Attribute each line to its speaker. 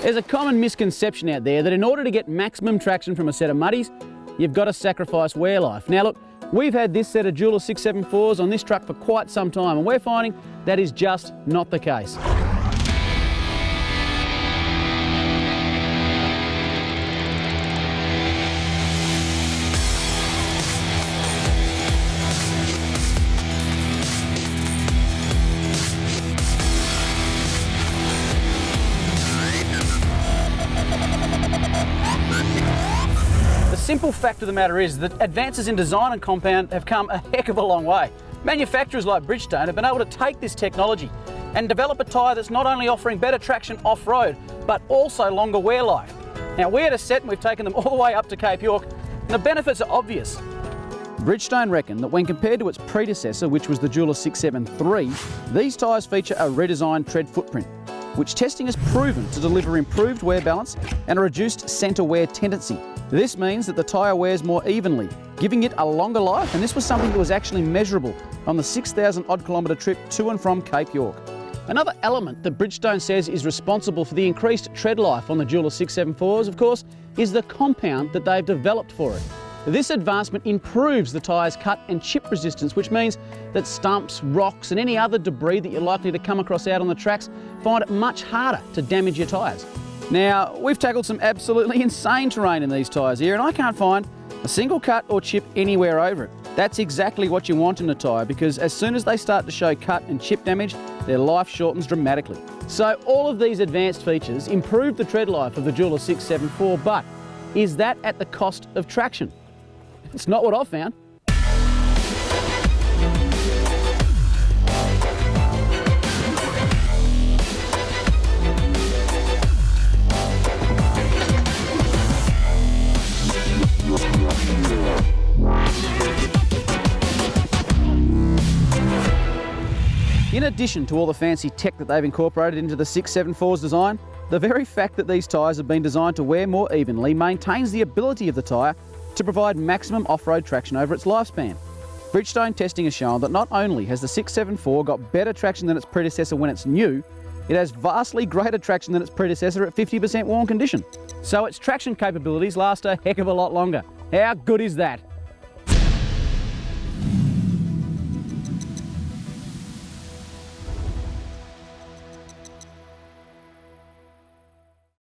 Speaker 1: There's a common misconception out there that in order to get maximum traction from a set of muddies, you've got to sacrifice wear life. Now look, we've had this set of Jeweller 674s on this truck for quite some time, and we're finding that is just not the case. The simple fact of the matter is that advances in design and compound have come a heck of a long way. Manufacturers like Bridgestone have been able to take this technology and develop a tyre that's not only offering better traction off-road, but also longer wear life. Now, we had a set and we've taken them all the way up to Cape York, and the benefits are obvious. Bridgestone reckon that when compared to its predecessor, which was the Jeweller 673, these tyres feature a redesigned tread footprint, which testing has proven to deliver improved wear balance and a reduced centre wear tendency. This means that the tyre wears more evenly, giving it a longer life, and this was something that was actually measurable on the 6,000 odd kilometre trip to and from Cape York. Another element that Bridgestone says is responsible for the increased tread life on the Jeweller 674s, of course, is the compound that they've developed for it. This advancement improves the tyre's cut and chip resistance, which means that stumps, rocks and any other debris that you're likely to come across out on the tracks find it much harder to damage your tyres. Now, we've tackled some absolutely insane terrain in these tyres here, and I can't find a single cut or chip anywhere over it. That's exactly what you want in a tyre, because as soon as they start to show cut and chip damage, their life shortens dramatically. So all of these advanced features improve the tread life of the Jeweller 674, but is that at the cost of traction? It's not what I've found. In addition to all the fancy tech that they've incorporated into the 674's design, the very fact that these tyres have been designed to wear more evenly maintains the ability of the tyre to provide maximum off-road traction over its lifespan. Bridgestone testing has shown that not only has the 674 got better traction than its predecessor when it's new, it has vastly greater traction than its predecessor at 50% worn condition. So its traction capabilities last a heck of a lot longer. How good is that?